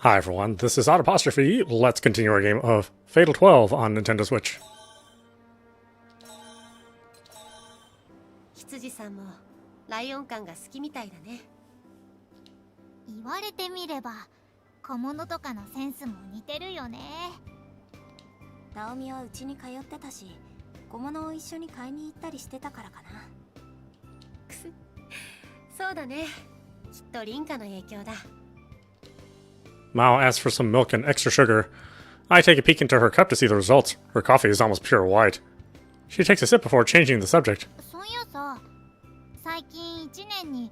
Hi everyone, this is audap. Let's continue our game of Fatal 12 on Nintendo Switch. 羊さんもライオン感が好きみたいだね。言われてみれば小物とかのセンスも似てるよね。ナオミはうちに通ってたし、小物を一緒に買いに行ったりしてたからかな。そうだね。きっと凛花の影響だ。 Mao asks for some milk and extra sugar. I take a peek into her cup to see the results. Her coffee is almost pure white. She takes a sip before changing the subject. そういやさ、最近1年に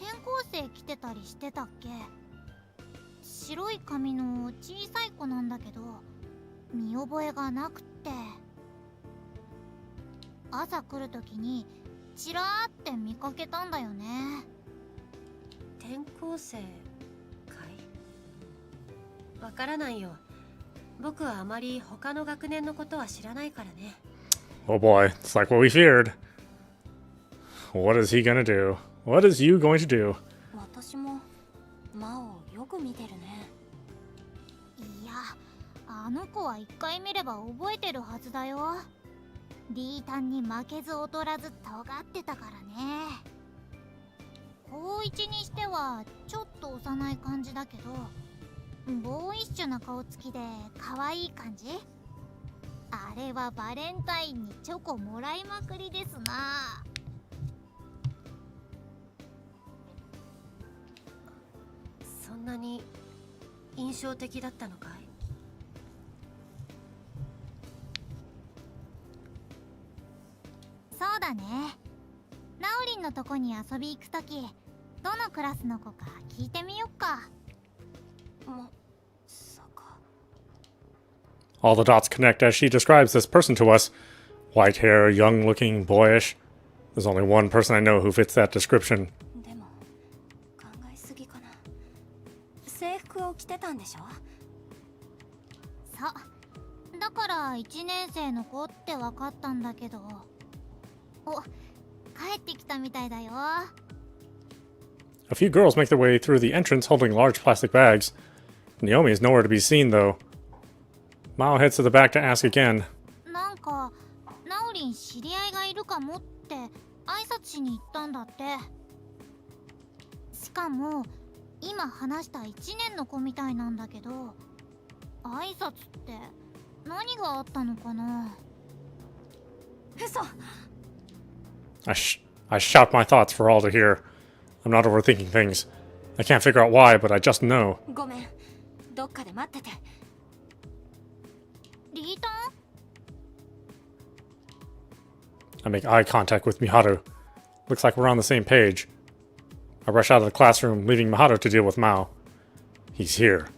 転校生来てたりしてたっけ？白い髪の小さい子なんだけど、見覚えがなくって。朝来るときにちらーって見かけたんだよね。転校生かい？わからないよ。僕はあまり他の学年のことは知らないからね。 Oh boy, it's like what we feared. What is he gonna do? What is you going to do? 私もマオよく見てるね。いや、あの子は一回見れば覚えてるはずだよ。リータンに負けず劣らず尖ってたからね。高一にしてはちょっと幼い感じだけど、ボーイッシュな顔つきで可愛い感じ。あれはバレンタインにチョコもらいまくりですな。そんなに印象的だったのかい？そうだね。ナオリンのとこに遊び行くとき、どのクラスの子か聞いてみよっか。まさか。 All the dots connect as she describes this person to us. White hair, young looking, boyish. There's only one person I know who fits that description. でも考えすぎかな。制服を着てたんでしょ？そう。だから1年生の子って分かったんだけど。お、帰ってきたみたいだよ。 A few girls make their way through the entrance holding large plastic bags. Naomi is nowhere to be seen, though. Mao heads to the back to ask again. なんか、ナオリン知り合いがいるかもって挨拶しに行ったんだって。しかも、今話した1年の子みたいなんだけど、挨拶って何があったのかな？嘘。I shout my thoughts for all to hear. I'm not overthinking things. I can't figure out why, but I just know. ごめん。どっかで待ってて。リータン？ I make eye contact with Miharu. Looks like we're on the same page. I rush out of the classroom, leaving Miharu to deal with Mao. He's here.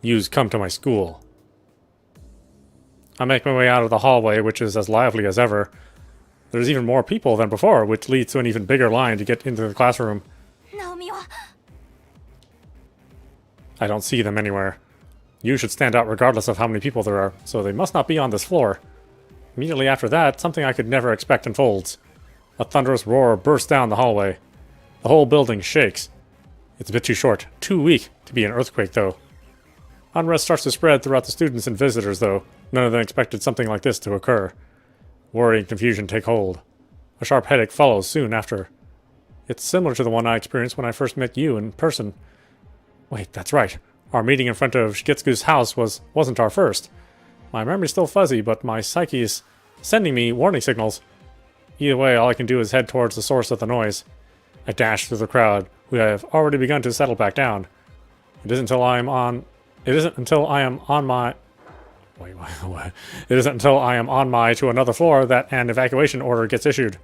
You's come to my school. I make my way out of the hallway, which is as lively as ever. There's even more people than before, which leads to an even bigger line to get into the classroom. ナオミは？ I don't see them anywhere. You should stand out regardless of how many people there are, so they must not be on this floor. Immediately after that, something I could never expect unfolds. A thunderous roar bursts down the hallway. The whole building shakes. It's a bit too short, too weak to be an earthquake, though. Unrest starts to spread throughout the students and visitors, though. None of them expected something like this to occur. Worry and confusion take hold. A sharp headache follows soon after. It's similar to the one I experienced when I first met you in person. Wait, that's right. Our meeting in front of Shigetsu's house wasn't our first. My memory's still fuzzy, but my psyche is sending me warning signals. Either way, all I can do is head towards the source of the noise. I dash through the crowd, who have already begun to settle back down. It isn't until I am on my to another floor that an evacuation order gets issued.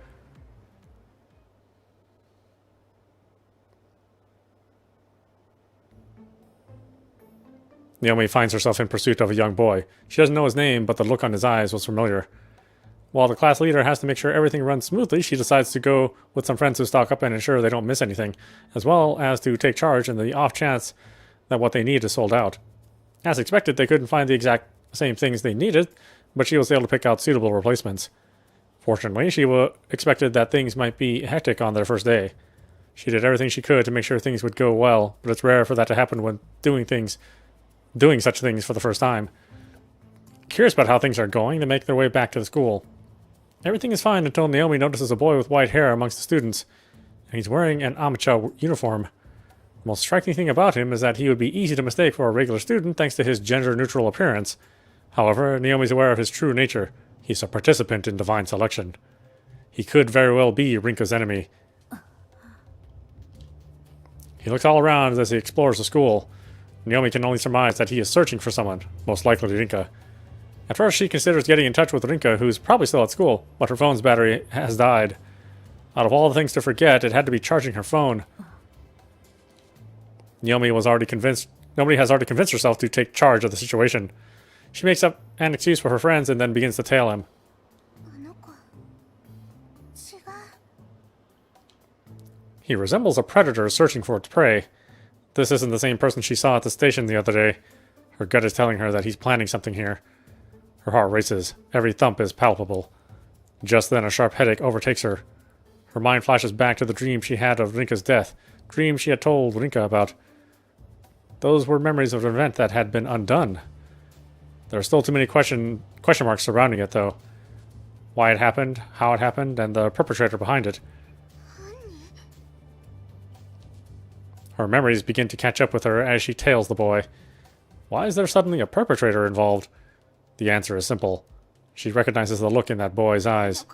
Naomi finds herself in pursuit of a young boy. She doesn't know his name, but the look on his eyes was familiar. While the class leader has to make sure everything runs smoothly, she decides to go with some friends who stock up and ensure they don't miss anything, as well as to take charge in the off chance that what they need is sold out. As expected, they couldn't find the exact same things they needed, but she was able to pick out suitable replacements. Fortunately, she expected that things might be hectic on their first day. She did everything she could to make sure things would go well, but it's rare for that to happen when doing such things for the first time. Curious about how things are going, they make their way back to the school. Everything is fine until Naomi notices a boy with white hair amongst the students, and he's wearing an amateur uniform. The most striking thing about him is that he would be easy to mistake for a regular student thanks to his gender-neutral appearance. However, Naomi's aware of his true nature. He's a participant in divine selection. He could very well be Rinka's enemy. He looks all around as he explores the school. Naomi can only surmise that he is searching for someone, most likely Rinka. At first, she considers getting in touch with Rinka, who's probably still at school, but her phone's battery has died. Out of all the things to forget, it had to be charging her phone. Nobody has already convinced herself to take charge of the situation. She makes up an excuse for her friends and then begins to tail him. He resembles a predator searching for its prey. This isn't the same person she saw at the station the other day. Her gut is telling her that he's planning something here. Her heart races. Every thump is palpable. Just then a sharp headache overtakes her. Her mind flashes back to the dream she had of Rinka's death. Dream she had told Rinka about. Those were memories of an event that had been undone. There are still too many question marks surrounding it, though. Why it happened, how it happened, and the perpetrator behind it. Her memories begin to catch up with her as she tails the boy. Why is there suddenly a perpetrator involved? The answer is simple. She recognizes the look in that boy's eyes.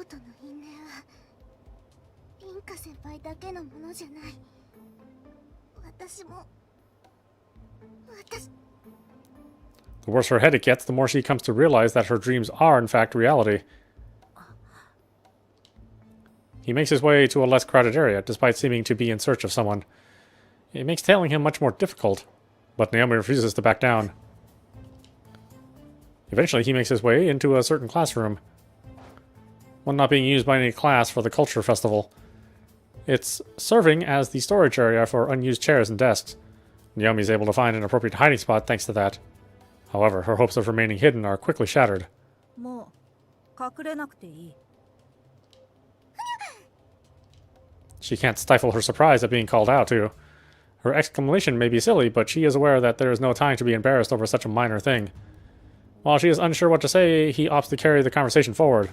The worse her headache gets, the more she comes to realize that her dreams are in fact reality. He makes his way to a less crowded area, despite seeming to be in search of someone. It makes tailing him much more difficult, but Naomi refuses to back down. Eventually, he makes his way into a certain classroom. One not being used by any class for the culture festival. It's serving as the storage area for unused chairs and desks. Naomi is able to find an appropriate hiding spot thanks to that. However, her hopes of remaining hidden are quickly shattered. She can't stifle her surprise at being called out, too. Her exclamation may be silly, but she is aware that there is no time to be embarrassed over such a minor thing. While she is unsure what to say, he opts to carry the conversation forward.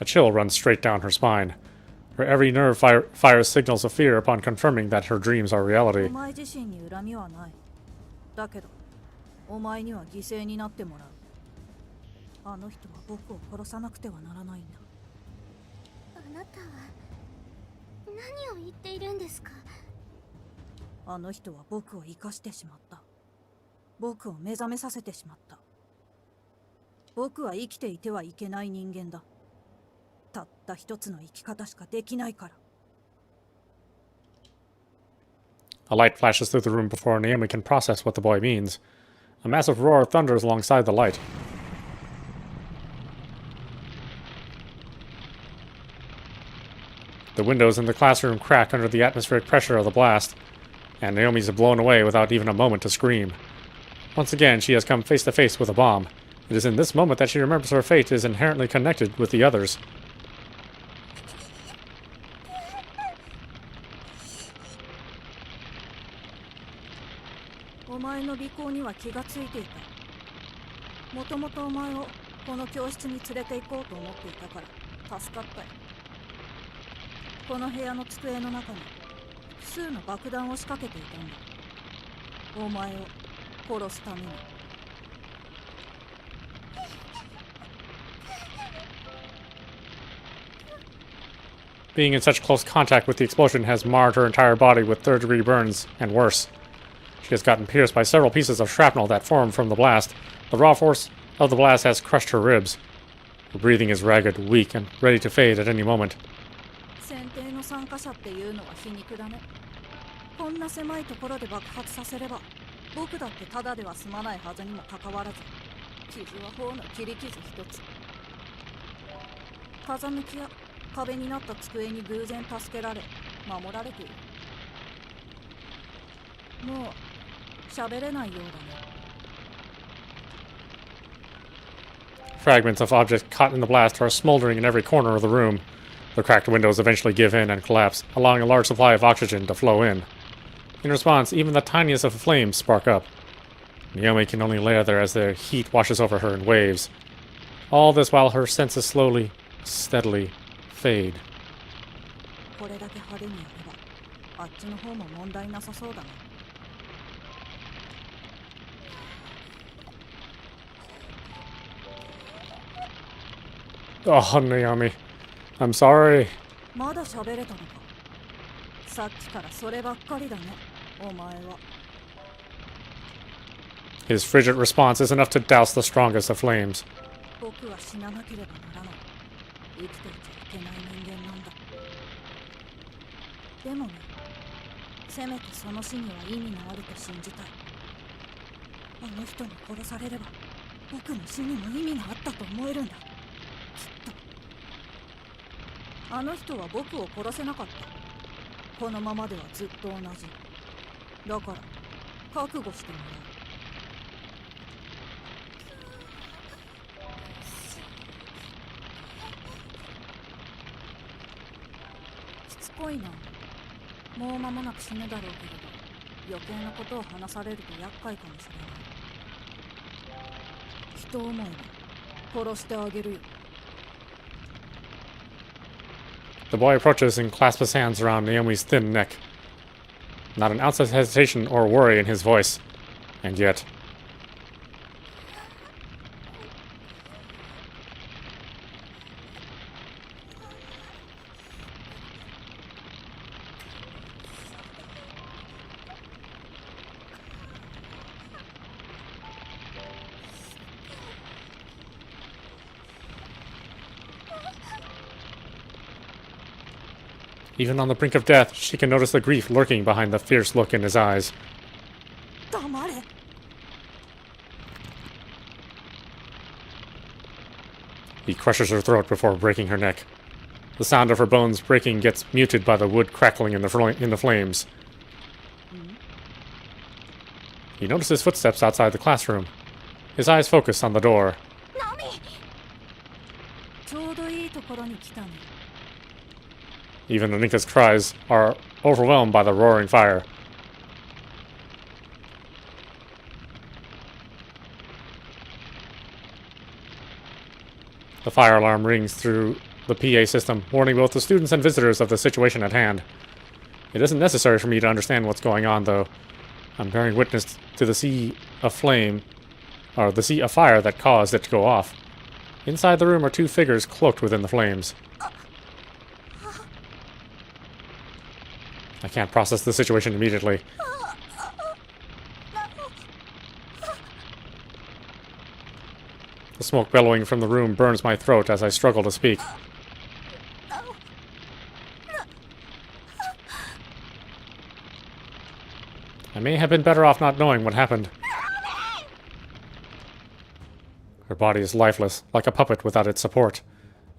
A chill runs straight down her spine. Her every nerve fires signals of fear upon confirming that her dreams are reality. A light flashes through the room before Naomi can process what the boy means. A massive roar thunders alongside the light. The windows in the classroom crack under the atmospheric pressure of the blast, and Naomi is blown away without even a moment to scream. Once again, she has come face to face with a bomb. It is in this moment that she remembers her fate is inherently connected with the others. Being in such close contact with the explosion has marred her entire body with third-degree burns, and worse. She has gotten pierced by several pieces of shrapnel that formed from the blast. The raw force of the blast has crushed her ribs. Her breathing is ragged, weak, and ready to fade at any moment. 守られている。もう喋れないようだね。 Fragments of objects caught in the blast are smoldering in every corner of the room. The cracked windows eventually give in and collapse, allowing a large supply of oxygen to flow in. In response, even the tiniest of flames spark up. Naomi can only lay there as the heat washes over her in waves. All this while her senses slowly, steadily fade. これだけ派手にやればあっちの方も問題なさそうだね。 Oh, Naomi. I'm sorry. まだ喋れたのか。さっきからそればっかりだね、お前は。 His frigid response is enough to douse the strongest of flames. 僕は死ななければならない。生きていちゃいけない人間なんだ。でもね、せめてその死には意味があると信じたい。あの人に殺されれば、僕の死にも意味があったと思えるんだ。きっと。あの人は僕を殺せなかった。このままではずっと同じ。だから、覚悟してもらう。 しつこいな。もう間もなく死ぬだろうけれど、余計なことを話されると厄介かもしれない。人思いで殺してあげるよ。 The boy approaches and clasps his hands around Naomi's thin neck. Not an ounce of hesitation or worry in his voice. And yet... Even on the brink of death, she can notice the grief lurking behind the fierce look in his eyes. 黙れ。 He crushes her throat before breaking her neck. The sound of her bones breaking gets muted by the wood crackling in the flames. He notices footsteps outside the classroom. His eyes focus on the door. ちょうどいいところに来たね。 Even Anika's cries are overwhelmed by the roaring fire. The fire alarm rings through the PA system, warning both the students and visitors of the situation at hand. It isn't necessary for me to understand what's going on, though. I'm bearing witness to the sea of flame, or the sea of fire that caused it to go off. Inside the room are two figures cloaked within the flames. I can't process the situation immediately. The smoke bellowing from the room burns my throat as I struggle to speak. I may have been better off not knowing what happened. Her body is lifeless, like a puppet without its support,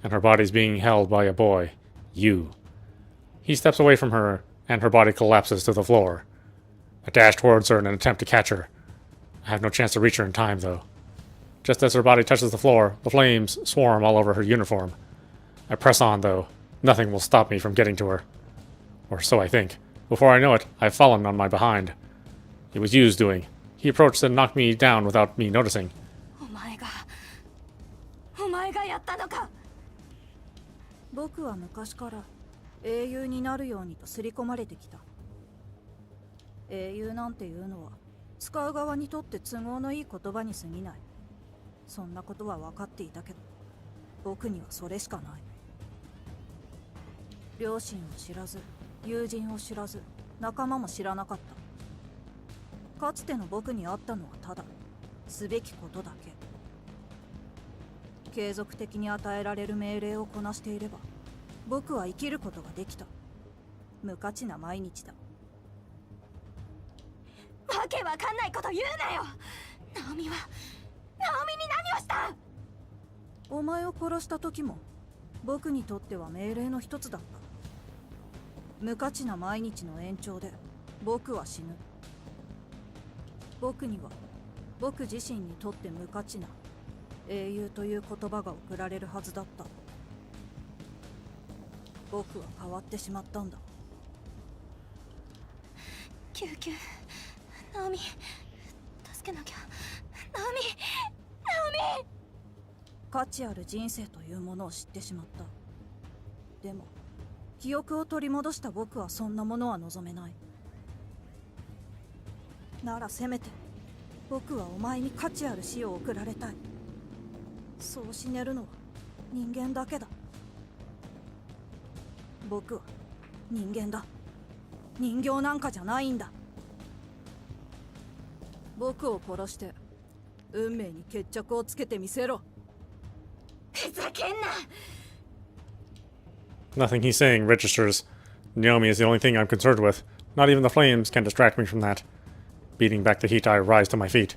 and her body is being held by a boy. You. He steps away from her, and her body collapses to the floor. I dash towards her in an attempt to catch her. I have no chance to reach her in time, though. Just as her body touches the floor, the flames swarm all over her uniform. I press on, though. Nothing will stop me from getting to her. Or so I think. Before I know it, I've fallen on my behind. It was Yu's doing. He approached and knocked me down without me noticing. お前がやったのか。僕は昔から英雄になるようにと刷り込まれてきた。英雄なんていうのは使う側にとって都合のいい言葉に過ぎない。そんなことは分かっていたけど、僕にはそれしかない。両親を知らず、友人を知らず、仲間も知らなかった。かつての僕にあったのはただすべきことだけ。継続的に与えられる命令をこなしていれば、僕は生きることができた。無価値な毎日だ。わけわかんないこと言うなよ。ナオミに何をした？お前を殺した時も僕にとっては命令の一つだった。無価値な毎日の延長で僕は死ぬ。僕には僕自身にとって無価値な英雄という言葉が贈られるはずだった。僕は変わってしまったんだ。救急、ナオミ、助けなきゃ。ナオミ、ナオミ。価値ある人生というものを知ってしまった。でも記憶を取り戻した僕はそんなものは望めない。ならせめて僕はお前に価値ある死を送られたい。そう死ねるのは人間だけだ。僕は人間だ。人形なんかじゃないんだ。僕を殺して運命に決着をつけてみせろ。ふざけんな。 Nothing he's saying registers. Naomi is the only thing I'm concerned with. Not even the flames can distract me from that. Beating back the heat, I rise to my feet.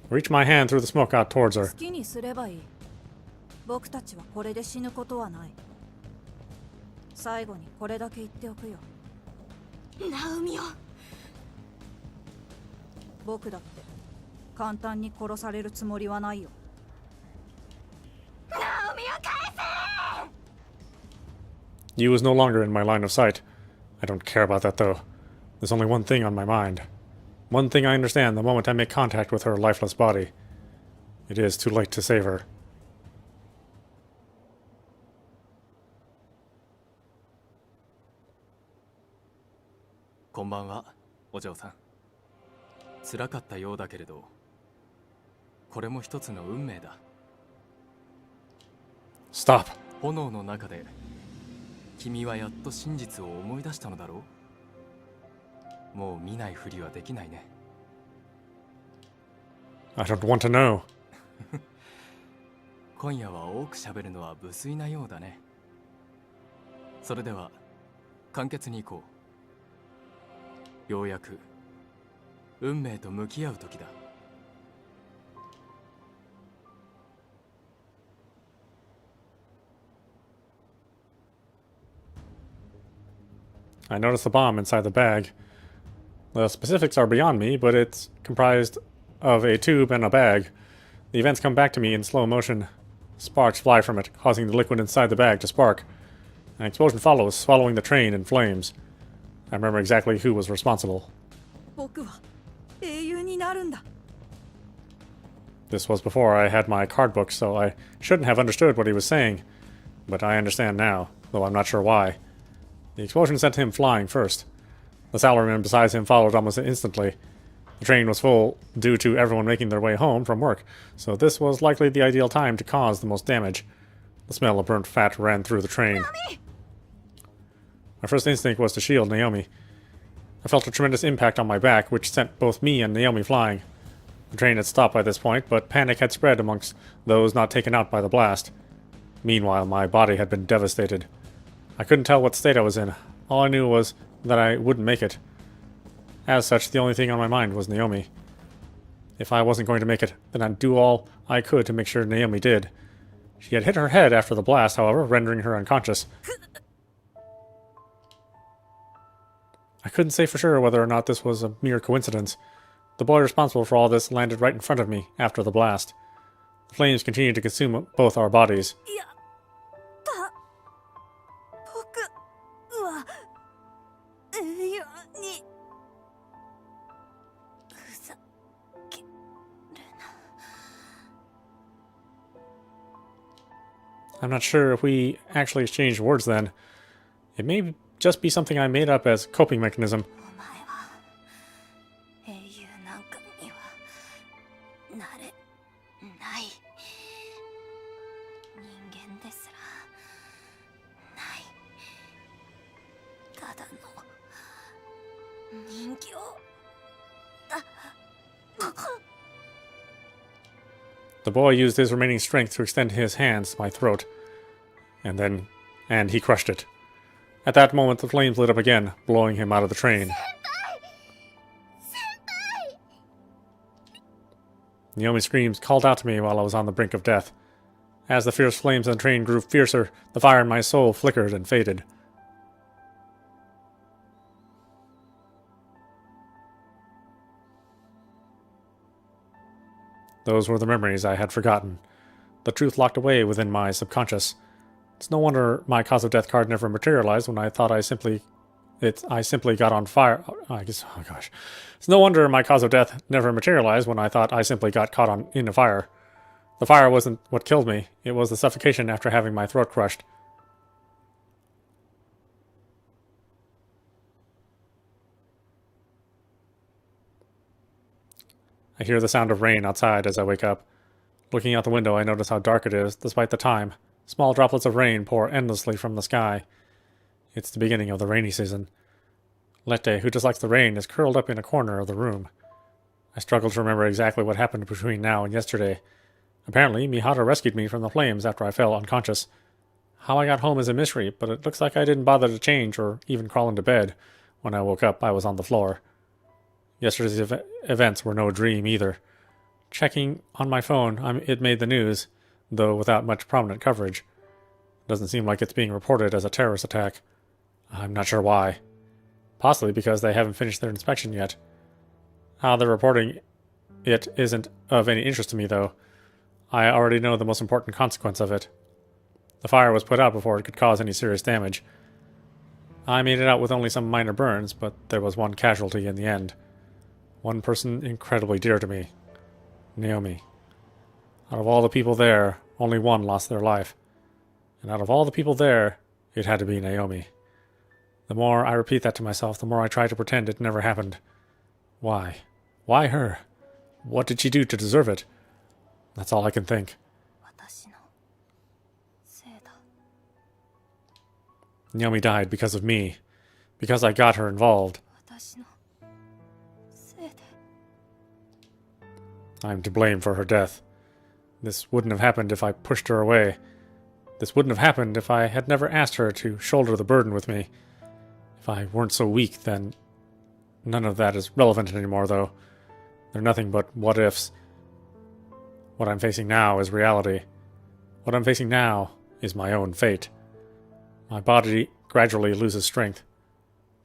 Reach my hand through the smoke out towards her. 好きにすればいい。僕たちはこれで死ぬことはない。最後にこれだけ言っておくよ。ナオミを。僕だって簡単に殺されるつもりはないよ。ナオミを返せ。 You is no longer in my line of sight. I don't care about that, though. There's only one thing on my mind. One thing I understand the moment I make contact with her lifeless body. It is too late to save her. こんばんは、お嬢さん。辛かったようだけれど、これも一つの運命だ。 Stop. 炎の中で君はやっと真実を思い出したのだろう。もう見ないふりはできないね。 I don't want to know. 今夜は多く喋るのは無粋なようだね。それでは簡潔に行こう。ようやく運命と向き合う時だ。 I notice the bomb inside the bag. The specifics are beyond me, but it's comprised of a tube and a bag. The events come back to me in slow motion. Sparks fly from it, causing the liquid inside the bag to spark. An explosion follows, swallowing the train in flames. I remember exactly who was responsible. 僕は英雄になるんだ。 This was before I had my card book, so I shouldn't have understood what he was saying. But I understand now, though I'm not sure why. The explosion sent him flying first. The salaryman beside him followed almost instantly. The train was full due to everyone making their way home from work, so this was likely the ideal time to cause the most damage. The smell of burnt fat ran through the train. My first instinct was to shield Naomi. I felt a tremendous impact on my back, which sent both me and Naomi flying. The train had stopped by this point, but panic had spread amongst those not taken out by the blast. Meanwhile, my body had been devastated. I couldn't tell what state I was in. All I knew was that I wouldn't make it. As such, the only thing on my mind was Naomi. If I wasn't going to make it, then I'd do all I could to make sure Naomi did. She had hit her head after the blast, however, rendering her unconscious. I couldn't say for sure whether or not this was a mere coincidence. The boy responsible for all this landed right in front of me after the blast. The flames continued to consume both our bodies. 僕は英雄に。ふざけるな。 I'm not sure if we actually exchanged words then. It may just be something I made up as a coping mechanism. お前は英雄なんかにはなれない。人間ですらない。ただの人形だ。 The boy used his remaining strength to extend his hands to my throat. And he crushed it. At that moment, the flames lit up again, blowing him out of the train. Naomi's screams called out to me while I was on the brink of death. As the fierce flames in the train grew fiercer, the fire in my soul flickered and faded. Those were the memories I had forgotten. The truth locked away within my subconscious. It's no wonder my cause of death card never materialized when I thought I simply got on fire. Oh gosh. It's no wonder my cause of death never materialized when I thought I simply got caught in a fire. The fire wasn't what killed me. It was the suffocation after having my throat crushed. I hear the sound of rain outside as I wake up. Looking out the window, I notice how dark it is, despite the time. Small droplets of rain pour endlessly from the sky. It's the beginning of the rainy season. Lette, who dislikes the rain, is curled up in a corner of the room. I struggle to remember exactly what happened between now and yesterday. Apparently, Mihara rescued me from the flames after I fell unconscious. How I got home is a mystery, but it looks like I didn't bother to change or even crawl into bed. When I woke up, I was on the floor. Yesterday's events were no dream either. Checking on my phone, it made the news, though without much prominent coverage. Doesn't seem like it's being reported as a terrorist attack. I'm not sure why. Possibly because they haven't finished their inspection yet. How they're reporting it isn't of any interest to me, though. I already know the most important consequence of it. The fire was put out before it could cause any serious damage. I made it out with only some minor burns, but there was one casualty in the end. One person incredibly dear to me. Naomi. Out of all the people there, only one lost their life. And out of all the people there, it had to be Naomi. The more I repeat that to myself, the more I try to pretend it never happened. Why? Why her? What did she do to deserve it? That's all I can think. Naomi died because of me. Because I got her involved. I'm to blame for her death. This wouldn't have happened if I pushed her away. This wouldn't have happened if I had never asked her to shoulder the burden with me. If I weren't so weak, then... None of that is relevant anymore, though. They're nothing but what-ifs. What I'm facing now is reality. What I'm facing now is my own fate. My body gradually loses strength.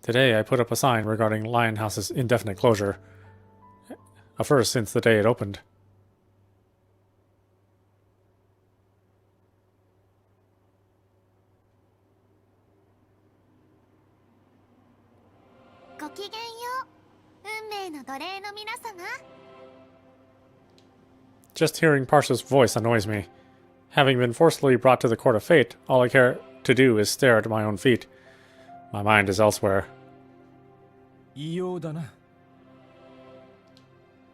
Today I put up a sign regarding Lionhouse's indefinite closure. A first since the day it opened. Just hearing Parsha's voice annoys me. Having been forcibly brought to the court of fate, all I care to do is stare at my own feet. My mind is elsewhere. 異様だな。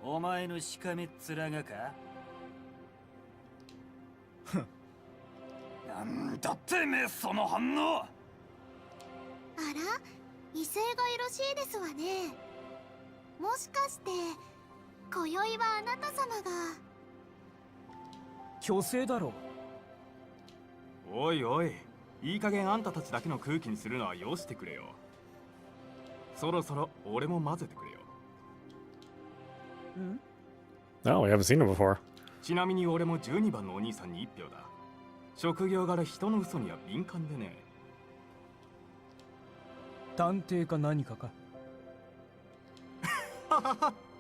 お前のしかめっ面がか？なんだってめえその反応。あら、威勢がよろしいですわね。もしかして今宵はあなた様が。虚勢だろう。おいおい、いい加減あんたたちだけの空気にするのはよしてくれよ。そろそろ俺も混ぜてくれよ。No, we haven't seen him before. ちなみに俺も12番のお兄さんに1票だ。職業柄人の嘘には敏感でね。探偵か何かか。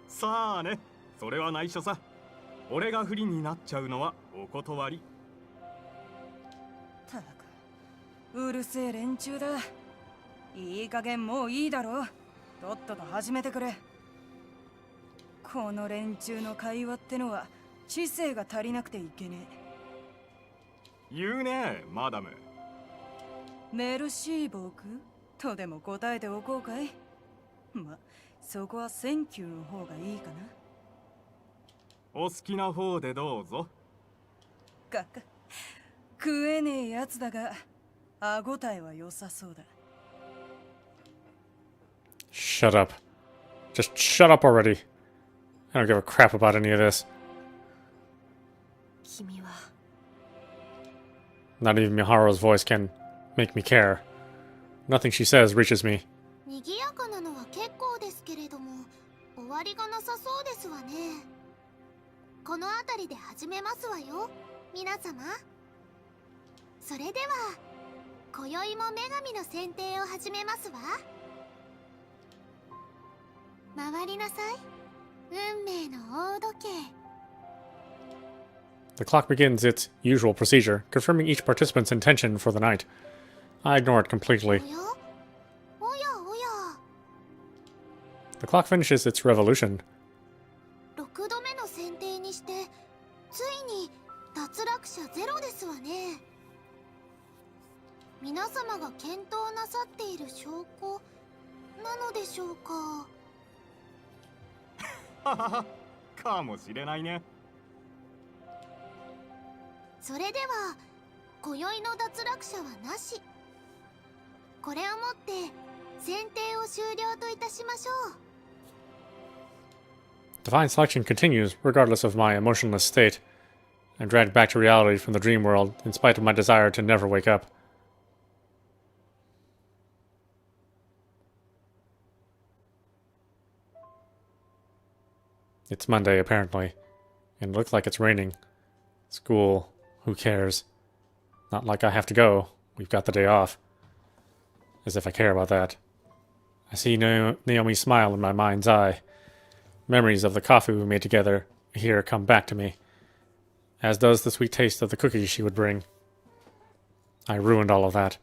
さあね、それは内緒さ。俺が不利になっちゃうのはお断り。たく、うるせえ連中だ。いい加減もういいだろ。とっとと始めてくれ。この連中の会話ってのは知性が足りなくていけねえ。言うね、マダム。メルシー僕とでも答えておこうかい。ま、そこはセンキューの方がいいかな。お好きな方でどうぞ。かか、食えねえやつだが、歯ごたえは良さそうだ。Shut up. Just shut up already. I don't give a crap about any of this. 君は Not even Miharu's voice can make me care. Nothing she says reaches me. 賑やかなのは結構ですけれども、終わりがなさそうですわね。この辺りで始めますわよ、皆様。それでは今宵も女神の選定を始めますわ。回りなさい、運命の大時計。The clock begins its usual procedure, confirming each participant's intention for the night. I ignore it completely. おやおやおや The clock finishes its revolution. 6度目の選定にしてついに脱落者ゼロですわね。皆様が検討なさっている証拠なのでしょうか。はははかもしれないね。それでは今宵の脱落者はなし。これをもって選定を終了といたしましょう。 Divine selection continues, regardless of my emotionless state. I'm dragged back to reality from the dream world, in spite of my desire to never wake up. It's Monday, apparently, and it looks like it's raining. School, who cares? Not like I have to go. We've got the day off. As if I care about that. I see Naomi's smile in my mind's eye. Memories of the coffee we made together here come back to me, as does the sweet taste of the cookies she would bring. I ruined all of that.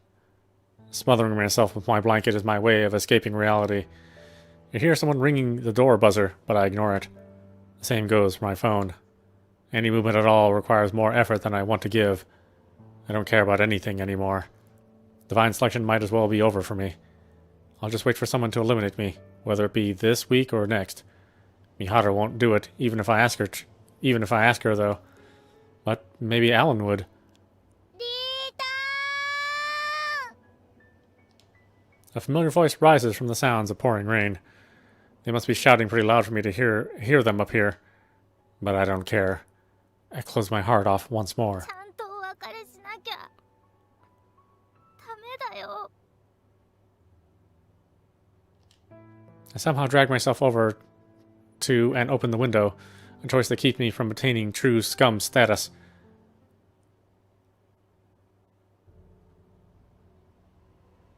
Smothering myself with my blanket is my way of escaping reality. I hear someone ringing the door buzzer, but I ignore it. The same goes for my phone. Any movement at all requires more effort than I want to give. I don't care about anything anymore. Divine selection might as well be over for me. I'll just wait for someone to eliminate me, whether it be this week or next. Miharu won't do it, even if I ask her, though. But maybe Alan would. リーター A familiar voice rises from the sounds of pouring rain. They must be shouting pretty loud for me to hear them up here. But I don't care. I close my heart off once more. ちゃんとお別れしなきゃダメだよ。 I somehow drag myself over to and open the window, a choice that keeps me from attaining true scum status.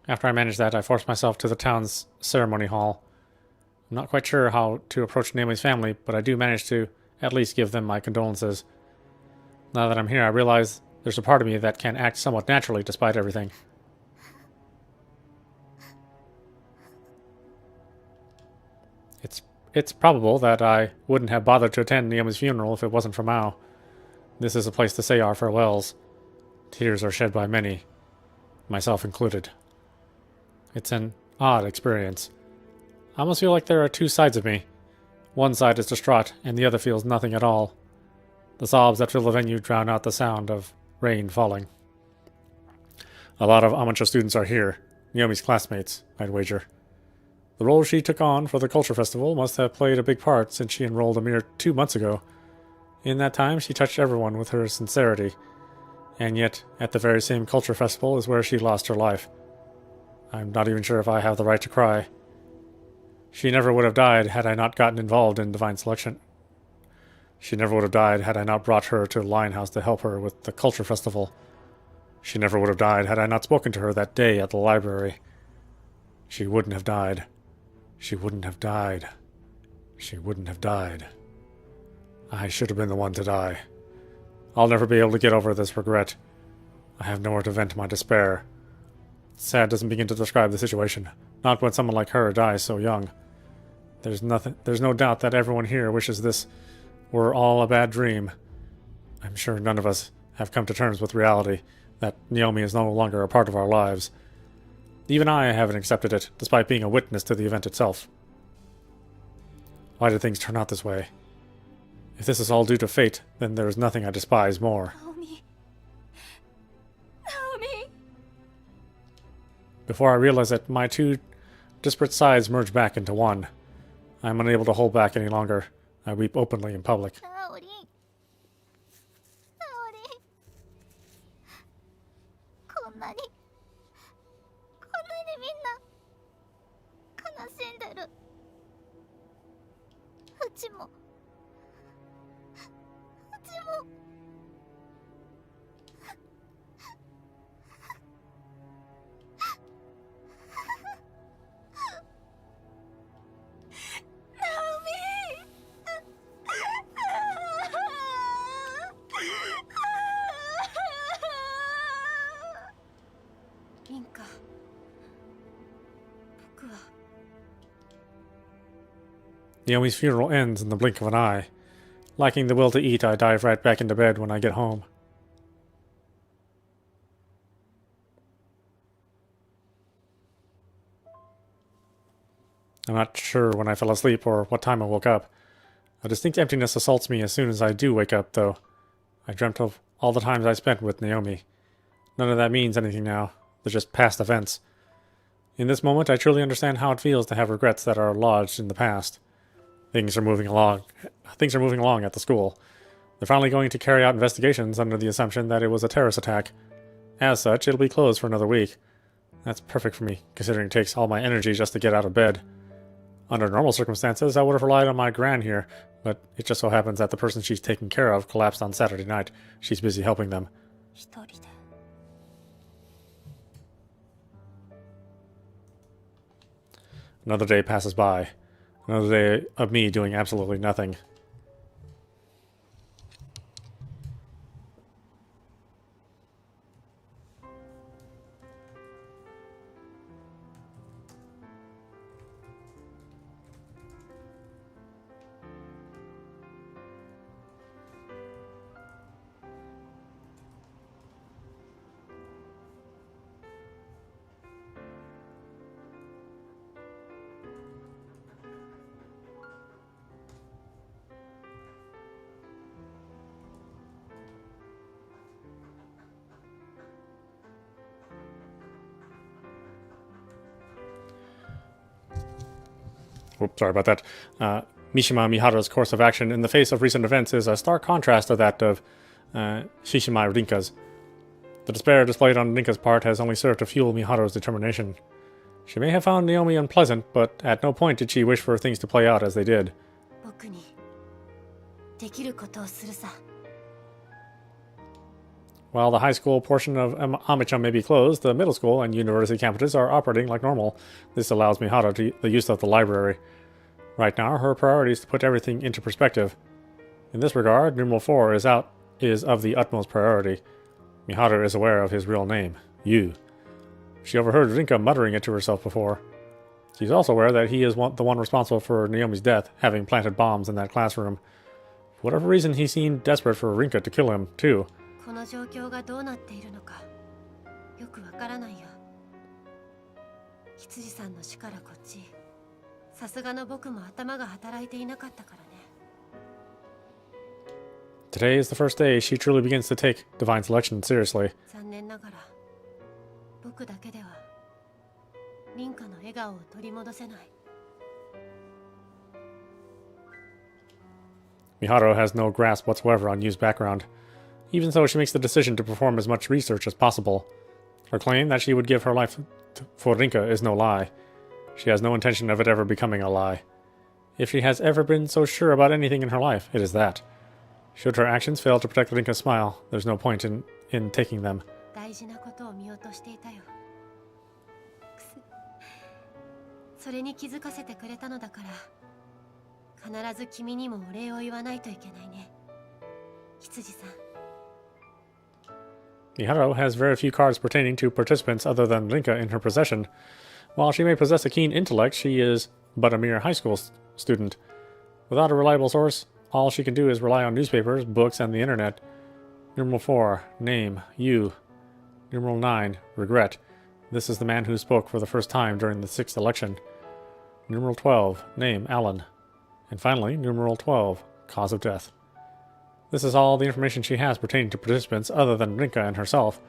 After I manage that, I force myself to the town's ceremony hall. I'm not quite sure how to approach Naomi's family, but I do manage to at least give them my condolences. Now that I'm here, I realize there's a part of me that can act somewhat naturally despite everything. It's probable that I wouldn't have bothered to attend Naomi's funeral if it wasn't for Mao. This is a place to say our farewells. Tears are shed by many, myself included. It's an odd experience. I almost feel like there are two sides of me. One side is distraught, and the other feels nothing at all. The sobs that fill the venue drown out the sound of rain falling. A lot of amateur students are here, Naomi's classmates, I'd wager. The role she took on for the Culture Festival must have played a big part since she enrolled a mere 2 months ago. In that time, she touched everyone with her sincerity. And yet, at the very same Culture Festival is where she lost her life. I'm not even sure if I have the right to cry. She never would have died had I not gotten involved in Divine Selection. She never would have died had I not brought her to Linehouse to help her with the Culture Festival. She never would have died had I not spoken to her that day at the library. She wouldn't have died. She wouldn't have died. She wouldn't have died. I should have been the one to die. I'll never be able to get over this regret. I have nowhere to vent my despair. Sad doesn't begin to describe the situation, not when someone like her dies so young. There's no doubt that everyone here wishes this were all a bad dream. I'm sure none of us have come to terms with reality, that Naomi is no longer a part of our lives. Even I haven't accepted it, despite being a witness to the event itself. Why did things turn out this way? If this is all due to fate, then there is nothing I despise more. Naomi. Before I realize it, my two disparate sides merge back into one. I am unable to hold back any longer. I weep openly in public. ナオリンこんなにみんな悲しんでる。うちもは Naomi's funeral ends in the blink of an eye. Lacking the will to eat, I dive right back into bed when I get home. I'm not sure when I fell asleep or what time I woke up. A distinct emptiness assaults me as soon as I do wake up, though. I dreamt of all the times I spent with Naomi. None of that means anything now. They're just past events. In this moment, I truly understand how it feels to have regrets that are lodged in the past. Things are moving along at the school. They're finally going to carry out investigations under the assumption that it was a terrorist attack. As such, it'll be closed for another week. That's perfect for me, considering it takes all my energy just to get out of bed. Under normal circumstances, I would have relied on my gran here, but it just so happens that the person she's taking care of collapsed on Saturday night. She's busy helping them. 一人で Another day passes by. Another day of me doing absolutely nothing. Oops, sorry about that. Mishima Miharu's course of action in the face of recent events is a stark contrast to that of Shishima Rinka's. The despair displayed on Rinka's part has only served to fuel Miharu's determination. She may have found Naomi unpleasant, but at no point did she wish for things to play out as they did. 僕にできることをするさ While the high school portion of Amichan may be closed, the middle school and university campuses are operating like normal. This allows Miharu the use of the library. Right now, her priority is to put everything into perspective. In this regard, numeral 4 is of the utmost priority. Miharu is aware of his real name, Yu. She overheard Rinka muttering it to herself before. She's also aware that he is the one responsible for Naomi's death, having planted bombs in that classroom. For whatever reason, he seemed desperate for Rinka to kill him, too. この状況がどうなっているのかよくわからないよ羊さんの死からこっちさすがの僕も頭が働いていなかったからね Today is the first day she truly begins to take divine selection seriously. 残念ながら僕だけでは凛花の笑顔を取り戻せない Miharu has no grasp whatsoever on Yu's background. Even so, she makes the decision to perform as much research as possible. Her claim that she would give her life for Rinka is no lie. She has no intention of it ever becoming a lie. If she has ever been so sure about anything in her life, it is that. Should her actions fail to protect Rinka's smile, there's no point in taking them. 大事なことを見落としていたよくすそれに気づかせてくれたのだから必ず君にもお礼を言わないといけないね羊さん Miharu has very few cards pertaining to participants other than Rinka in her possession. While she may possess a keen intellect, she is but a mere high school student. Without a reliable source, all she can do is rely on newspapers, books, and the internet. Numeral 4, name, Yu. Numeral 9, regret. This is the man who spoke for the first time during the 6th election. Numeral 12, name, Alan. And finally, numeral 12, cause of death. This is all the information she has pertaining to participants other than Rinka and herself.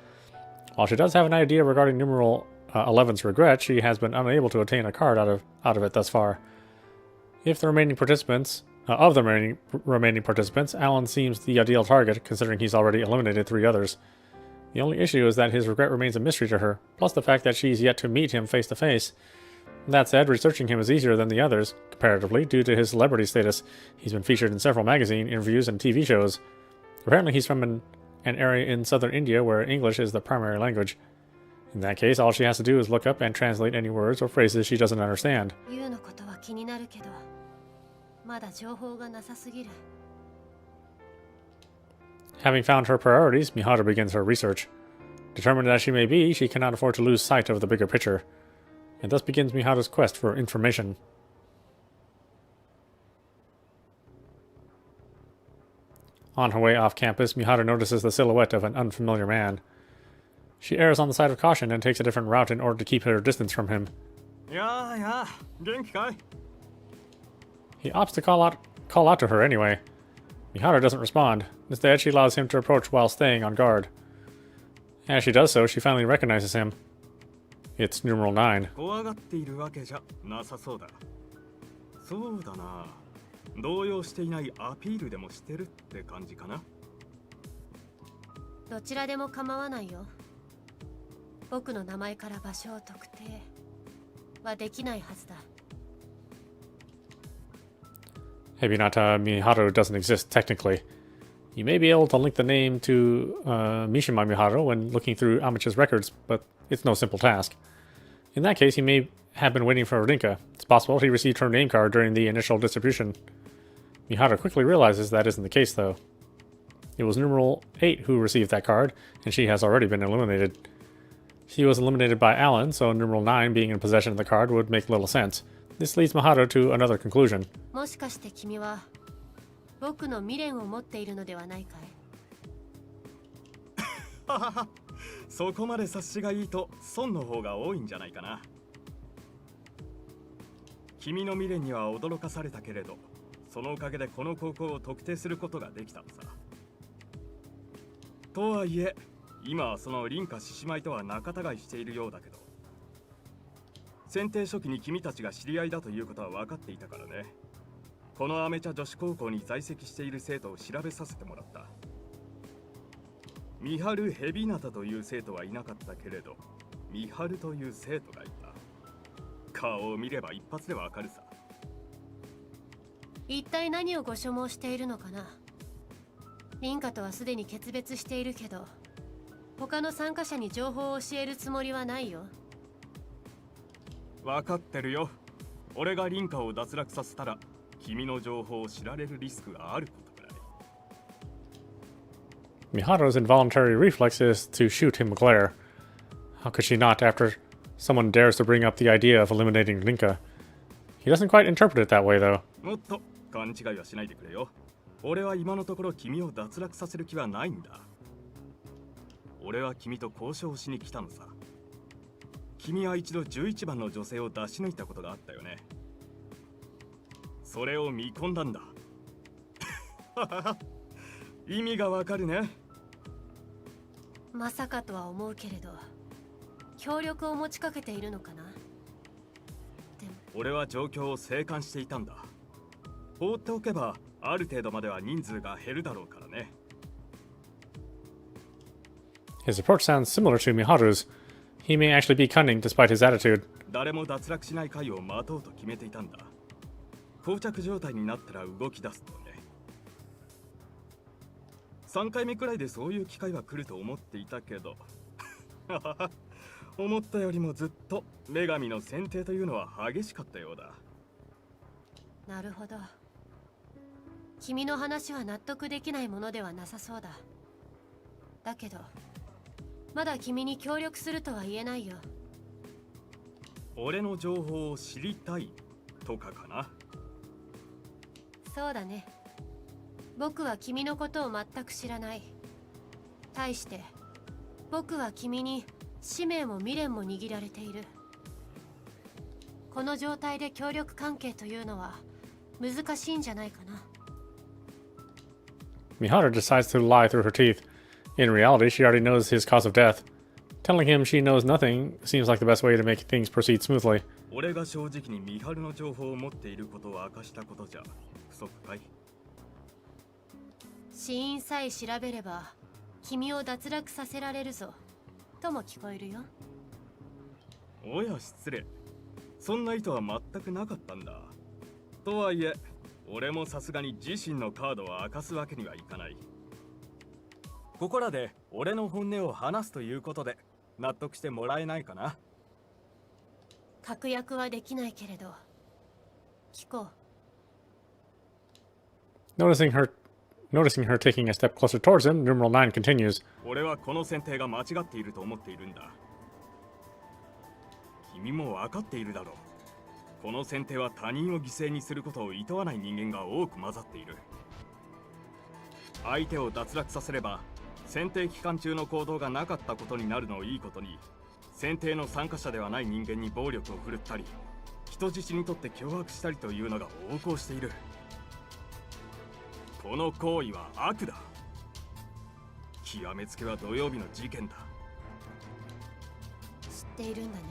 While she does have an idea regarding numeral 11's regret, she has been unable to obtain a card out of it thus far. If the remaining participants, remaining participants, Alan seems the ideal target, considering he's already eliminated 3 others. The only issue is that his regret remains a mystery to her, plus the fact that she's yet to meet him face to face. That said, researching him is easier than the others, comparatively, due to his celebrity status. He's been featured in several magazine interviews and TV shows. Apparently he's from an area in southern India where English is the primary language. In that case, all she has to do is look up and translate any words or phrases she doesn't understand. ユウのことは気になるけどまだ情報がなさすぎる Having found her priorities, Miharu begins her research. Determined as she may be, she cannot afford to lose sight of the bigger picture. And thus begins Miharu's quest for information. On her way off campus, Miharu notices the silhouette of an unfamiliar man. She errs on the side of caution and takes a different route in order to keep her distance from him. やあやあ元気かい He opts to call out to her anyway. Miharu doesn't respond. Instead, she allows him to approach while staying on guard. As she does so, she finally recognizes him. It's numeral 9. 怖がっているわけじゃなさそうだそうだな動揺していないアピールでもしてるって感じかなどちらでも構わないよ。僕の名前から場所を特定はできないはずだ。Hebinata Miharu doesn't exist technically. You may be able to link the name to Mishima Miharu when looking through Amich's records, but it's no simple task. In that case, he may have been waiting for Rinka. It's possible he received her name card during the initial distribution. Miharu quickly realizes that isn't the case, though. It was numeral 8 who received that card, and she has already been eliminated. She was eliminated by Alan, so numeral 9 being in possession of the card would make little sense. This leads Miharu to another conclusion. もしかして君は僕の未練を持っているのではないかいそこまで察しがいいと損の方が多いんじゃないかな君の未練には驚かされたけれどそのおかげでこの高校を特定することができたのさとはいえ今はその凛花獅子舞とは仲違いしているようだけど選定初期に君たちが知り合いだということは分かっていたからねこのアメ茶女子高校に在籍している生徒を調べさせてもらったミハル・ヘビナタという生徒はいなかったけれどミハルという生徒がいた顔を見れば一発でわかるさ一体何をご所望しているのかな。凛花とはすでに決別しているけど他の参加者に情報を教えるつもりはないよ。分かってるよ俺が凛花を脱落させたら君の情報を知られるリスクがあることくらい Miharu's involuntary reflex is to shoot him a glare. How could she not after someone dares to bring up the idea of eliminating Rinka? He doesn't quite interpret it that way, though. もっと勘違いはしないでくれよ俺は今のところ君を脱落させる気はないんだ俺は君と交渉しに来たのさ君は一度11番の女性を出し抜いたことがあったよねそれを見込んだんだ意味がわかるねまさかとは思うけれど協力を持ちかけているのかな。でも俺は状況を静観していたんだ放っておけばある程度までは人数が減るだろうからね His approach sounds similar to Miharu's. He may actually be cunning despite his attitude. 誰も脱落しない会を待とうと決めていたんだ膠着状態になったら動き出すとね3回目くらいでそういう機会は来ると思っていたけど思ったよりもずっと女神の選定というのは激しかったようだなるほど。君の話は納得できないものではなさそうだ。だけどまだ君に協力するとは言えないよ。俺の情報を知りたいとかかなそうだね。僕は君のことを全く知らない。対して僕は君に使命も未練も握られている。この状態で協力関係というのは難しいんじゃないかな。Miharu decides to lie through her teeth. In reality, she already knows his cause of death. Telling him she knows nothing seems like the best way to make things proceed smoothly. 俺が正直にミハルの情報を持っていることを明かしたことじゃ不足かい死因さえ調べれば君を脱落させられるぞとも聞こえるよ。おや失礼そんな意図は全くなかったんだとはいえ俺もさすがに自身のカードを明かすわけにはいかないここらで俺の本音を話すということで納得してもらえないかな確約はできないけれど聞こう。 Noticing her taking a step closer towards him, numeral 9 continues. 俺はこの選定が間違っていると思っているんだ君も分かっているだろう。この選定は他人を犠牲にすることを厭わない人間が多く混ざっている。相手を脱落させれば選定期間中の行動がなかったことになるのをいいことに、選定の参加者ではない人間に暴力を振るったり人質にとって脅迫したりというのが横行している。この行為は悪だ。極めつけは土曜日の事件だ。知っているんだね。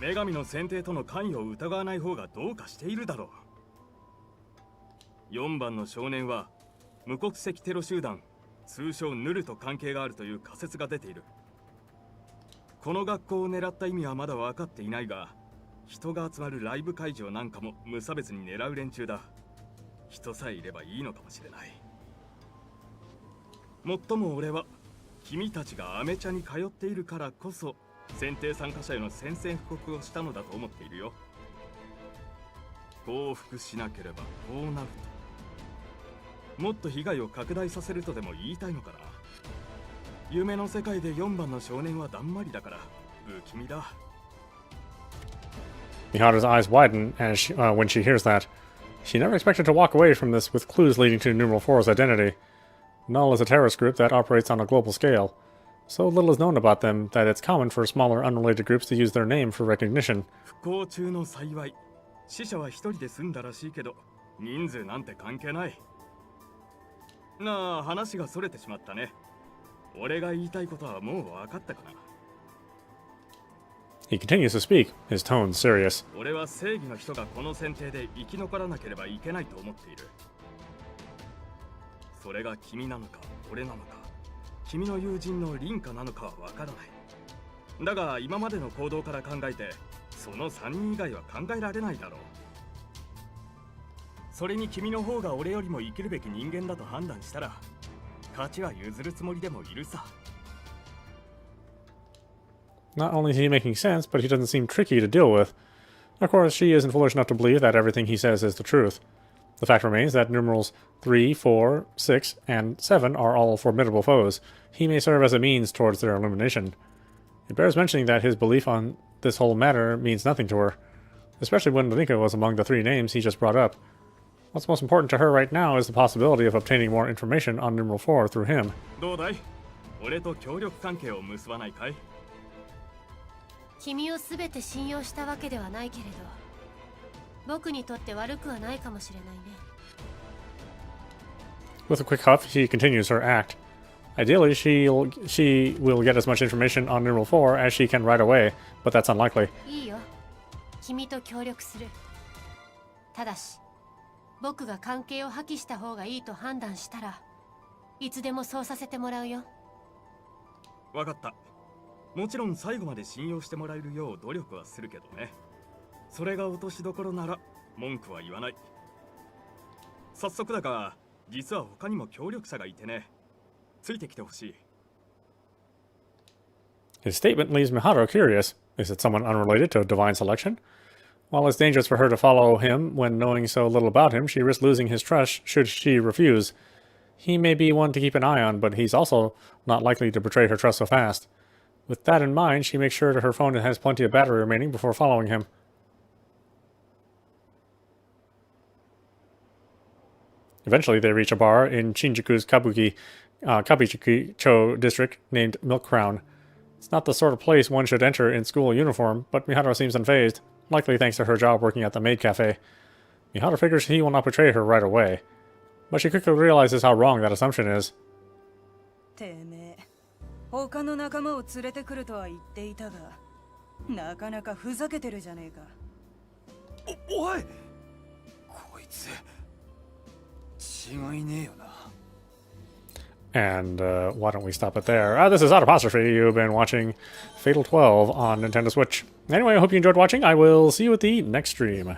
女神の選定との関与を疑わない方がどうかしているだろう。4番の少年は無国籍テロ集団通称ヌルと関係があるという仮説が出ている。この学校を狙った意味はまだ分かっていないが、人が集まるライブ会場なんかも無差別に狙う連中だ。人さえいればいいのかもしれない。もっとも俺は君たちがアメ茶に通っているからこそ選定参加者への宣戦布告をしたのだと思っているよ。降伏しなければこうなると。もっと被害を拡大させるとでも言いたいのかな。夢の世界で4番の少年はだんまりだから不気味だ。Mihara's eyes widen when she hears that. She never expected to walk away from this with clues leading to numeral 4's identity. Null is a terrorist group that operates on a global scale. So little is known about them that it's common for smaller unrelated groups to use their name for recognition. 不幸中の幸い、死者は一人で済んだらしいけど、人数なんて関係ない。なあ、話がそれてしまったね。俺が言いたいことはもう分かったかな。He continues to speak, his tone serious. 俺は正義の人がこの選定で生き残らなければいけないと思っている。それが君なのか俺なのか、君の友人のリンカなのかは分からない。だが今までの行動から考えてその3人以外は考えられないだろう。それに君の方が俺よりも生きるべき人間だと判断したら勝ちは譲るつもりでもいるさ。Not only is he making sense, but he doesn't seem tricky to deal with. Of course, she isn't foolish enough to believe that everything he says is the truth. The fact remains that numerals 3, 4, 6, and 7 are all formidable foes. He may serve as a means towards their elimination. It bears mentioning that his belief on this whole matter means nothing to her, especially when Rinka was among the 3 names he just brought up. What's most important to her right now is the possibility of obtaining more information on numeral 4 through him. どうだい？俺と協力関係を結ばないかい？君を全て信用したわけではないけれど、僕にとって悪くはないかもしれないね。With a quick huff, she continues her act. Ideally, she will get as much information on numeral 4 as she can right away, but that's unlikely. いいよ。君と協力する。ただし、僕が関係を破棄した方がいいと判断したら、いつでもそうさせてもらうよ。わかった。もちろん最後まで信用してもらえるよう努力はするけどね。それが落としどころなら文句は言わない。早速だが、実は他にも協力者がいてね。ついてきてほしい。His statement leaves Miharu curious. Is it someone unrelated to divine selection? While it's dangerous for her to follow him when knowing so little about him, she risks losing his trust should she refuse. He may be one to keep an eye on, but he's also not likely to betray her trust so fast. With that in mind, she makes sure that her phone has plenty of battery remaining before following him. Eventually, they reach a bar in Shinjuku's Kabukicho district named Milk Crown. It's not the sort of place one should enter in school uniform, but Miharu seems unfazed, likely thanks to her job working at the maid cafe. Miharu figures he will not betray her right away, but she quickly realizes how wrong that assumption is. てめえ、他の仲間を連れてくるとは言っていたが、なかなかふざけてるじゃねえか。おい、こいつ違いねえよな。And why don't we stop it there? This is Audapostrophe. You've been watching Fatal 12 on Nintendo Switch. Anyway, I hope you enjoyed watching. I will see you at the next stream.